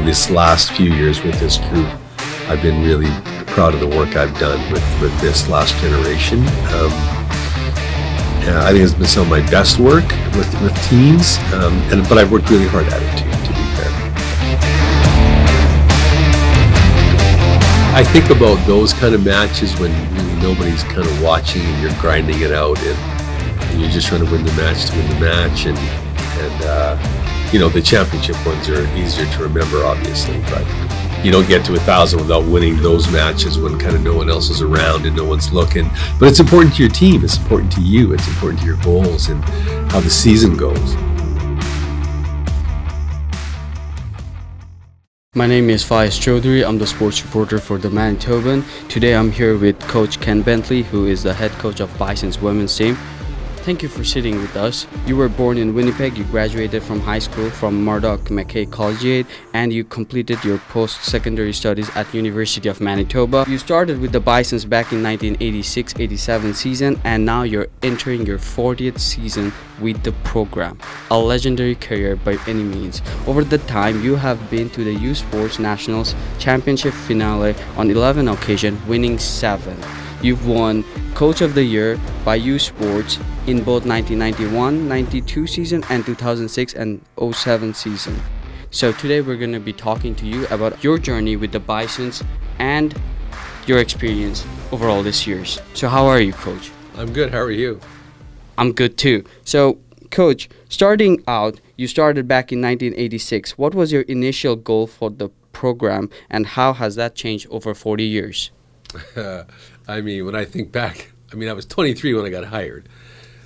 this last few years with this group, I've been really proud of the work I've done with this last generation. I think it's been some of my best work with teams, but I've worked really hard at it too, to be fair. I think about those kind of matches when really nobody's kind of watching and you're grinding it out and you're just trying to win the match to win the match, and the championship ones are easier to remember, obviously, but you don't get to 1,000 without winning those matches when kind of no one else is around and no one's looking. But it's important to your team, it's important to you, it's important to your goals and how the season goes. My name is Faiz Chaudhary. I'm the sports reporter for the Manitoban. Today I'm here with Coach Ken Bentley, who is the head coach of Bisons women's team. Thank you for sitting with us. You were born in Winnipeg, you graduated from high school from Murdoch Mackay Collegiate, and you completed your post-secondary studies at University of Manitoba. You started with the Bisons back in 1986-87 season, and now you're entering your 40th season with the program. A legendary career by any means. Over the time, you have been to the Usports Nationals Championship finale on 11 occasions, winning 7. You've won Coach of the Year by Usports in both 1991-92 season and 2006 and 07 season. So today we're going to be talking to you about your journey with the Bisons and your experience overall this year's. So how are you, Coach? I'm good. How are you? I'm good too. So, Coach, starting out, you started back in 1986. What was your initial goal for the program, and how has that changed over 40 years? When I think back, I was 23 when I got hired,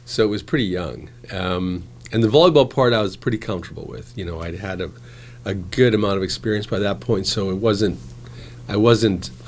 so it was pretty young. And the volleyball part I was pretty comfortable with. I'd had a good amount of experience by that point, so I wasn't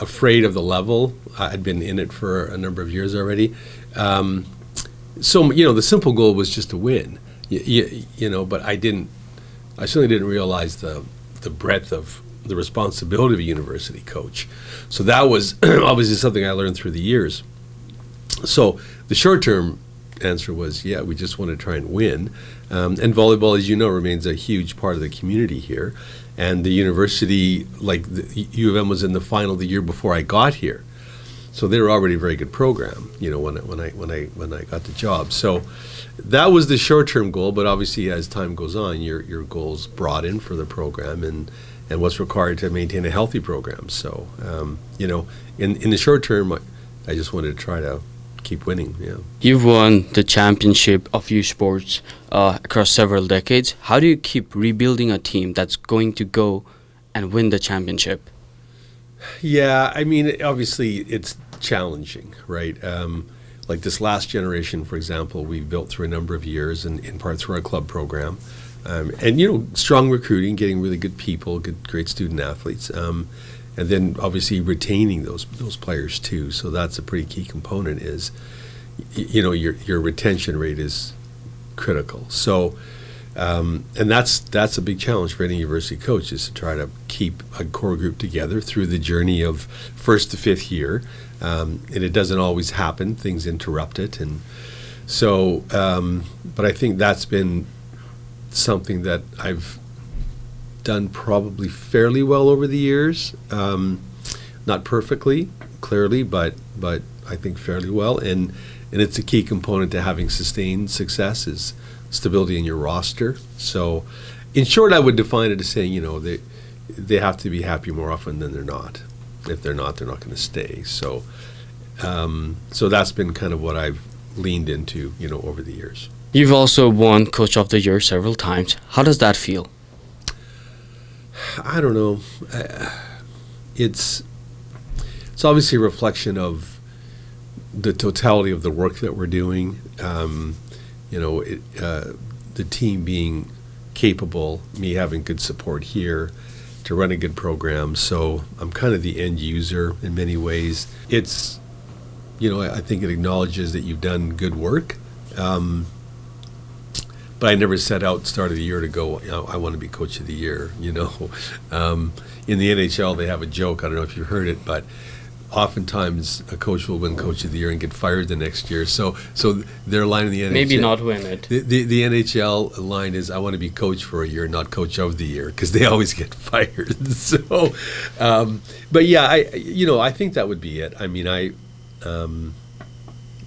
afraid of the certainly I'd been in it for a number of years already. So the simple goal was just to win, but I certainly didn't realize the breadth of the responsibility of a university coach. So that was obviously something I learned through the years. So the short-term answer was, we just want to try and win. And volleyball, as you know, remains a huge part of the community here. And the university, like the U of M, was in the final the year before I got here. So they were already a very good program, when I got the job. So that was the short-term goal, but obviously as time goes on, your goals broaden for the program and what's required to maintain a healthy program. So, in the short term, I just wanted to try to keep winning. Yeah. You've won the championship of Usports across several decades. How do you keep rebuilding a team that's going to go and win the championship? Yeah, obviously it's challenging, right? Like this last generation, for example, we've built through a number of years, and in part through our club program. And strong recruiting, getting really good people, great student athletes, and then obviously retaining those players too. So that's a pretty key component. Is your retention rate is critical. So and that's a big challenge for any university coach, is to try to keep a core group together through the journey of first to fifth year, and it doesn't always happen. Things interrupt it, and so but I think that's been something that I've done probably fairly well over the years, not perfectly, clearly, but I think fairly well, and it's a key component to having sustained success is stability in your roster. So, in short, I would define it as saying, they have to be happy more often than they're not. If they're not going to stay. So, so that's been kind of what I've leaned into, over the years. You've also won Coach of the Year several times. How does that feel? I don't know. It's obviously a reflection of the totality of the work that we're doing. The team being capable, me having good support here to run a good program. So I'm kind of the end user in many ways. It's, I think it acknowledges that you've done good work. But I never set out start of the year to go, I want to be Coach of the Year, In the NHL, they have a joke, I don't know if you've heard it, but oftentimes a coach will win Coach of the Year and get fired the next year. So their line in the NHL, Maybe not win it. The NHL line is, I want to be coach for a year, not Coach of the Year, because they always get fired. So, but yeah, I think that would be it. I mean,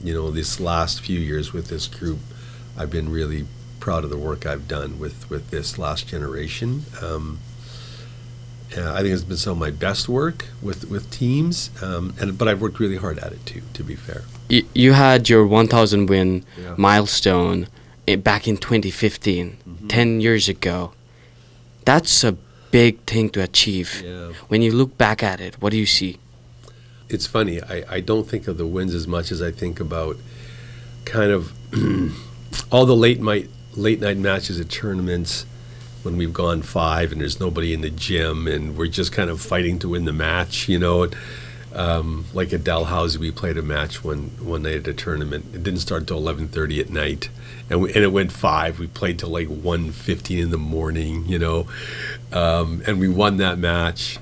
this last few years with this group, I've been really proud of the work I've done with this last generation. I think it's been some of my best work with teams, but I've worked really hard at it too, to be fair. You had your 1,000 win Yeah. milestone back in 2015, 10 years ago. That's a big thing to achieve. Yeah. When you look back at it, what do you see? It's funny. I don't think of the wins as much as I think about kind of all the late night matches at tournaments when we've gone 5 and there's nobody in the gym and we're just kind of fighting to win the match, like at Dalhousie, we played a match one night at a tournament. It didn't start until 11:30 at night, and it went 5. We played till like 1:15 in the morning, and we won that match.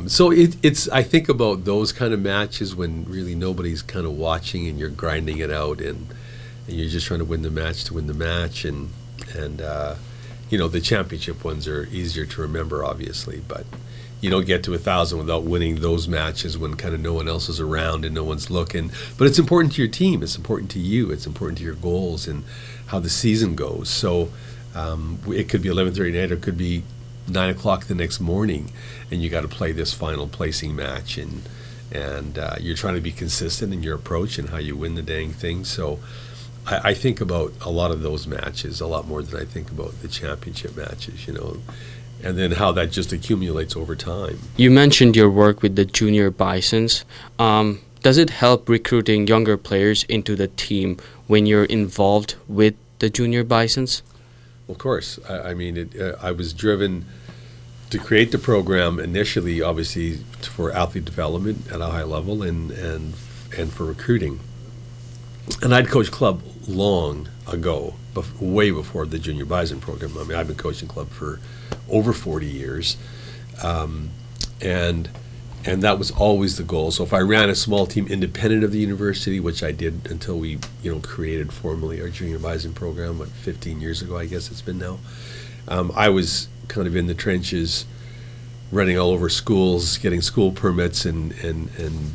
So it's I think about those kind of matches when really nobody's kind of watching and you're grinding it out and you're just trying to win the match to win the match, and the championship ones are easier to remember, obviously, but you don't get to 1,000 without winning those matches when kind of no one else is around and no one's looking. But it's important to your team. It's important to you. It's important to your goals and how the season goes. So it could be 11:30 night, or it could be 9 o'clock the next morning, and you got to play this final placing match, and you're trying to be consistent in your approach and how you win the dang thing. So I think about a lot of those matches a lot more than I think about the championship matches, and then how that just accumulates over time. You mentioned your work with the junior Bisons. Does it help recruiting younger players into the team when you're involved with the junior Bisons? Of course. I was driven to create the program initially, obviously, for athlete development at a high level and for recruiting. And I'd coached club long ago, way before the Junior Bison program. I mean, I've been coaching club for over 40 years, and that was always the goal. So if I ran a small team independent of the university, which I did until we, created formally our Junior Bison program, 15 years ago, I guess it's been now, I was kind of in the trenches, running all over schools, getting school permits, and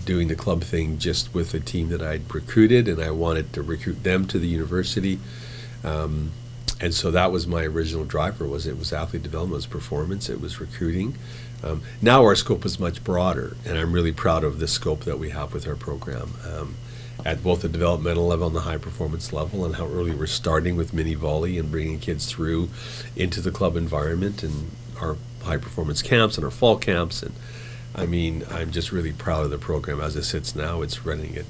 doing the club thing just with a team that I'd recruited, and I wanted to recruit them to the university. And so that was my original driver. It was athlete development, it was performance, it was recruiting. Now our scope is much broader, and I'm really proud of the scope that we have with our program at both the developmental level and the high performance level, and how early we're starting with mini volley and bringing kids through into the club environment and our high performance camps and our fall camps. And I'm just really proud of the program as it sits now. It's running at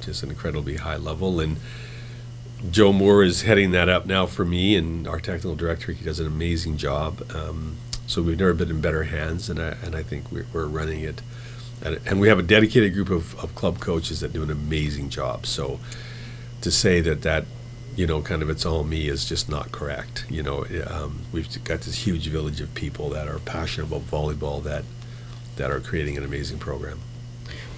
just an incredibly high level, and Joe Moore is heading that up now for me, and our technical director, he does an amazing job. So we've never been in better hands, and I think we're running it. And we have a dedicated group of club coaches that do an amazing job. So to say that kind of it's all me is just not correct. We've got this huge village of people that are passionate about volleyball that are creating an amazing program.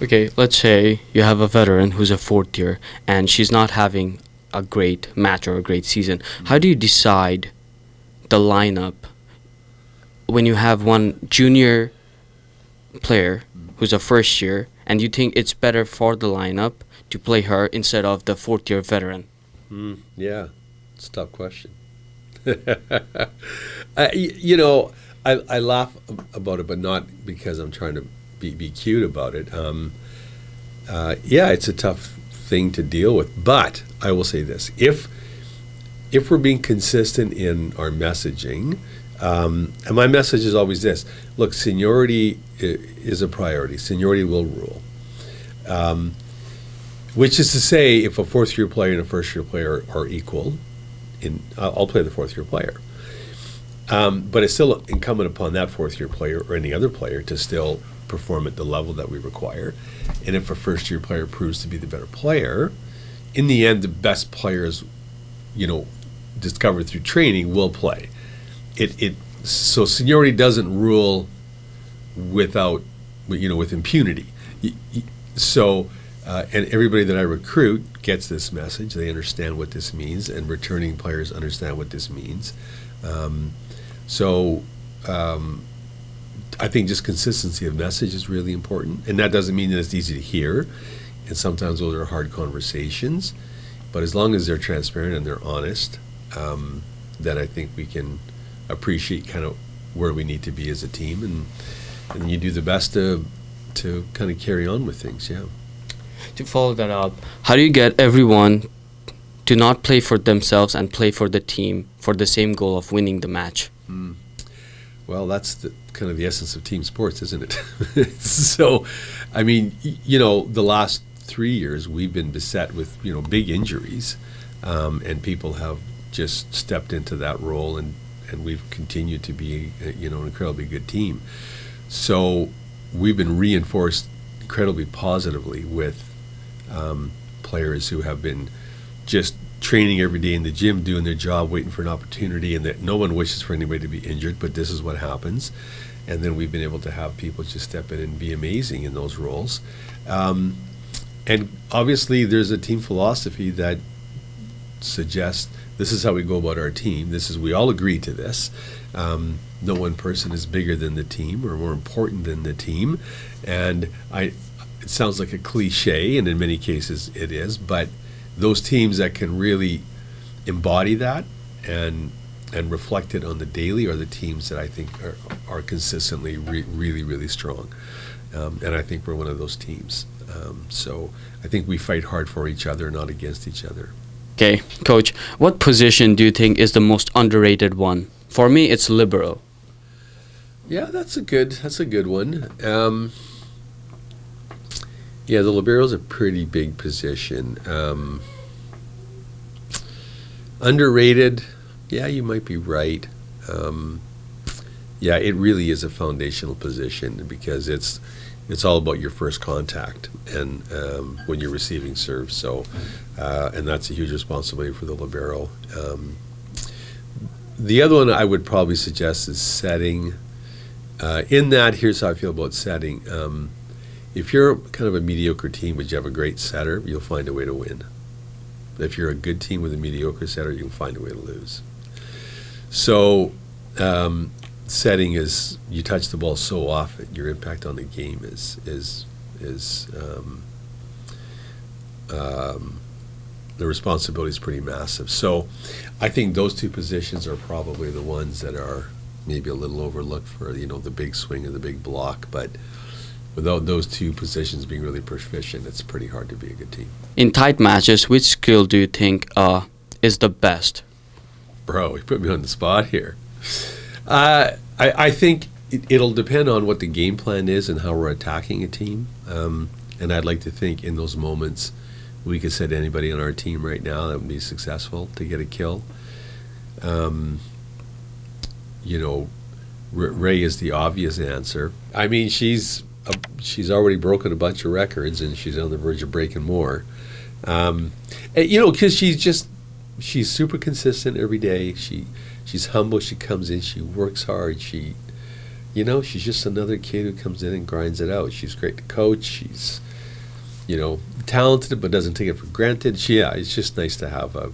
Okay, let's say you have a veteran who's a fourth year and she's not having a great match or a great season. How do you decide the lineup when you have one junior player who's a first year and you think it's better for the lineup to play her instead of the fourth year veteran? Yeah, it's a tough question. I laugh about it, but not because I'm trying to be cute about it. It's a tough thing to deal with, but I will say this: if we're being consistent in our messaging, and my message is always this: look, seniority is a priority. Seniority will rule. Which is to say, if a fourth-year player and a first-year player are equal, I'll play the fourth-year player. But it's still incumbent upon that fourth-year player or any other player to still perform at the level that we require. And if a first-year player proves to be the better player, in the end, the best players, discovered through training will play. So seniority doesn't rule without with impunity. So, and everybody that I recruit gets this message. They understand what this means, and returning players understand what this means. So, I think just consistency of message is really important, and that doesn't mean that it's easy to hear. And sometimes those are hard conversations, but as long as they're transparent and they're honest, then I think we can appreciate kind of where we need to be as a team, and you do the best to kind of carry on with things. Yeah. To follow that up, how do you get everyone to not play for themselves and play for the team for the same goal of winning the match? Well, that's kind of the essence of team sports, isn't it? So, I mean, the last 3 years we've been beset with, big injuries, and people have just stepped into that role, and we've continued to be, an incredibly good team. So we've been reinforced incredibly positively with players who have been just training every day in the gym, doing their job, waiting for an opportunity, and that no one wishes for anybody to be injured, but this is what happens. And then we've been able to have people just step in and be amazing in those roles. And obviously there's a team philosophy that suggests this is how we go about our team. We all agree to this. No one person is bigger than the team or more important than the team. And it sounds like a cliche, and in many cases it is, but those teams that can really embody that and reflect it on the daily are the teams that I think are consistently really, really strong. And I think we're one of those teams. So I think we fight hard for each other, not against each other. Okay, Coach, what position do you think is the most underrated one? For me, it's libero. Yeah, that's a good one. Yeah, the libero is a pretty big position. Underrated, yeah, you might be right. Yeah, it really is a foundational position because it's all about your first contact and when you're receiving serve. So, and that's a huge responsibility for the libero. The other one I would probably suggest is setting. In that, here's how I feel about setting. If you're kind of a mediocre team but you have a great setter, you'll find a way to win. If you're a good team with a mediocre setter, you'll find a way to lose. So, setting is, you touch the ball so often, your impact on the game is the responsibility is pretty massive. So I think those two positions are probably the ones that are maybe a little overlooked for, the big swing or the big block, but without those two positions being really proficient, it's pretty hard to be a good team. In tight matches, which skill do you think is the best? Bro, you put me on the spot here. I think it'll depend on what the game plan is and how we're attacking a team. And I'd like to think in those moments we could set anybody on our team right now that would be successful to get a kill. Ray is the obvious answer. I mean, she's already broken a bunch of records and she's on the verge of breaking more. Because she's super consistent every day. She's humble. She comes in. She works hard. She's just another kid who comes in and grinds it out. She's great to coach. She's, talented, but doesn't take it for granted. It's just nice to have a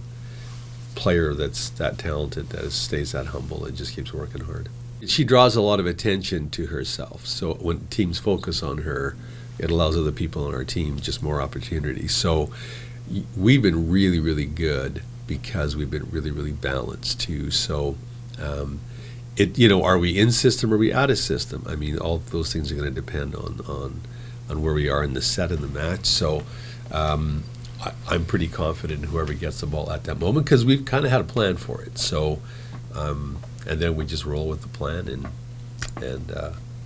player that's that talented, that stays that humble and just keeps working hard. She draws a lot of attention to herself. So when teams focus on her, it allows other people on our team just more opportunities. So we've been really, really good because we've been really, really balanced too. So, are we in system or are we out of system? I mean, all of those things are going to depend on where we are in the set of the match. So, I'm pretty confident in whoever gets the ball at that moment because we've kind of had a plan for it. So, and then we just roll with the plan and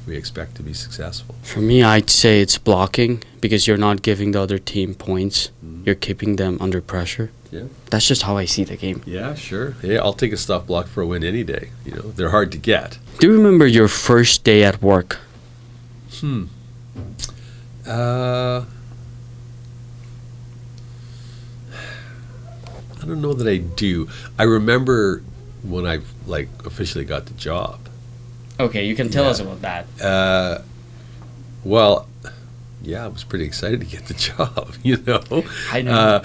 we expect to be successful. For me, I'd say it's blocking because you're not giving the other team points. Mm-hmm. You're keeping them under pressure. Yeah. That's just how I see the game. Yeah, sure. Yeah, I'll take a stuff block for a win any day. They're hard to get. Do you remember your first day at work? I don't know that I do. I remember when I officially got the job. Okay, you can tell us about that. Well, yeah, I was pretty excited to get the job, I know.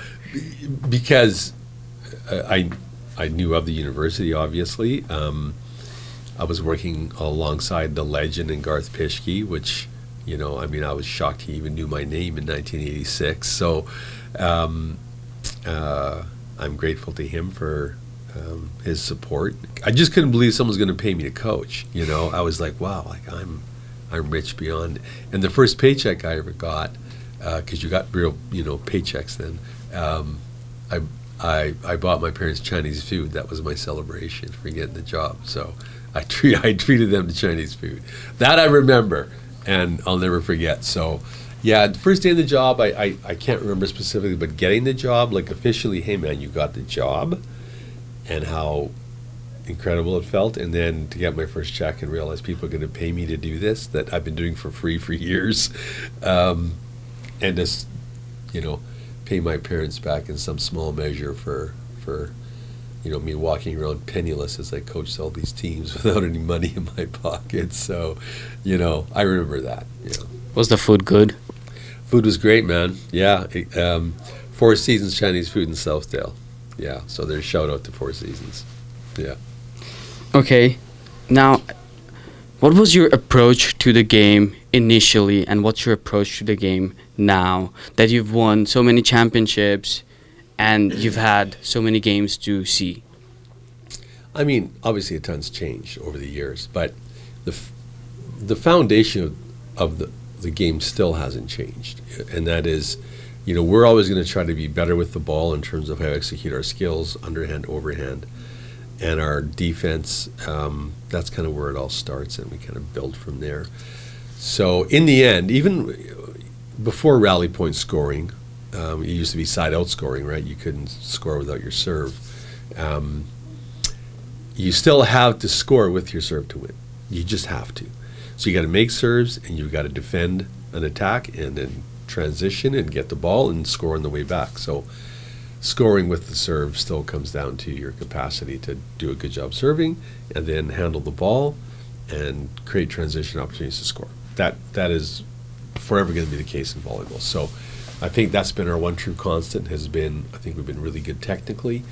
because I knew of the university, obviously. I was working alongside the legend and Garth Pischke, which, I was shocked he even knew my name in 1986. So I'm grateful to him for his support. I just couldn't believe someone was going to pay me to coach. I was like, wow, like I'm rich beyond. And the first paycheck I ever got, because you got real, paychecks then. I bought my parents Chinese food. That was my celebration for getting the job. So I treated them to Chinese food. That I remember, and I'll never forget. So, yeah, the first day of the job, I can't remember specifically, but getting the job, like officially, hey man, you got the job, and how incredible it felt. And then to get my first check and realize people are going to pay me to do this that I've been doing for free for years, and just, pay my parents back in some small measure for me walking around penniless as I coached all these teams without any money in my pocket. So, I remember that. Was the food good? Food was great, man. Yeah, Four Seasons Chinese food in Southdale. Yeah, so there's shout out to Four Seasons. Yeah. Okay, now, what was your approach to the game initially, and what's your approach to the game now that you've won so many championships and you've had so many games to see? I mean, obviously a ton's changed over the years, but the foundation of the game still hasn't changed, and that is, we're always going to try to be better with the ball in terms of how to execute our skills, underhand, overhand, and our defense. That's kind of where it all starts, and we kind of build from there. So in the end, even before rally point scoring, it used to be side out scoring, right? You couldn't score without your serve. You still have to score with your serve to win. You just have to. So you got to make serves, and you've got to defend an attack, and then transition and get the ball and score on the way back. So scoring with the serve still comes down to your capacity to do a good job serving, and then handle the ball and create transition opportunities to score. That is forever going to be the case in volleyball. So I think that's been our one true constant. I think we've been really good technically.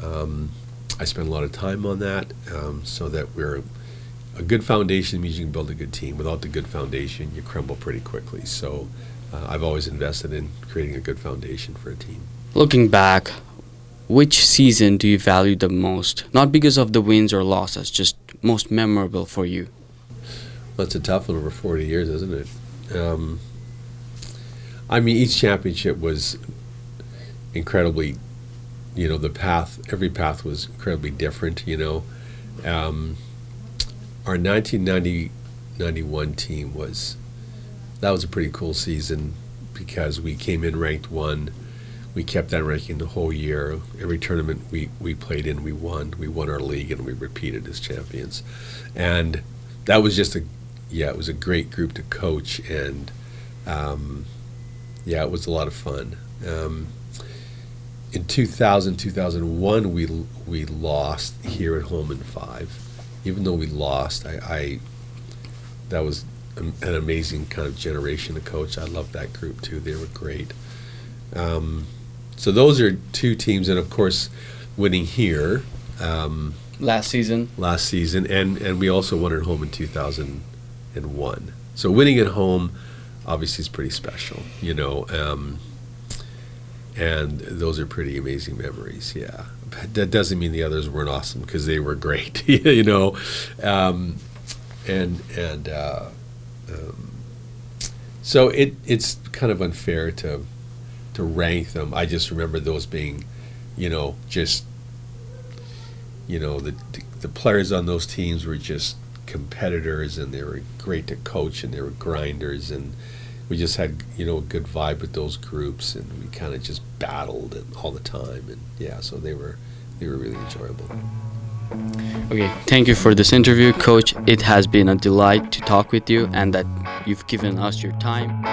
I spend a lot of time on that, so that we're a good foundation means you can build a good team. Without the good foundation, you crumble pretty quickly. So I've always invested in creating a good foundation for a team. Looking back, which season do you value the most? Not because of the wins or losses, just most memorable for you. That's a tough one over 40 years, isn't it? I mean, each championship was incredibly, every path was incredibly different, Our 1990-91 team was a pretty cool season because we came in ranked 1. We kept that ranking the whole year. Every tournament we played in, we won. We won our league, and we repeated as champions. And that was just it was a great group to coach, and it was a lot of fun. In 2000, 2001, we lost here at home in 5. Even though we lost, that was an amazing kind of generation to coach. I loved that group too. They were great. So those are two teams, and of course, winning here Last season. and we also won at home in 2001. So winning at home, obviously, is pretty special, and those are pretty amazing memories. Yeah, but that doesn't mean the others weren't awesome, because they were great, So it's kind of unfair to rank them. I just remember those being, the players on those teams were just competitors, and they were great to coach, and they were grinders, and we just had a good vibe with those groups, and we kind of just battled all the time, and so they were really enjoyable. Okay, thank you for this interview, Coach. It has been a delight to talk with you, and that you've given us your time.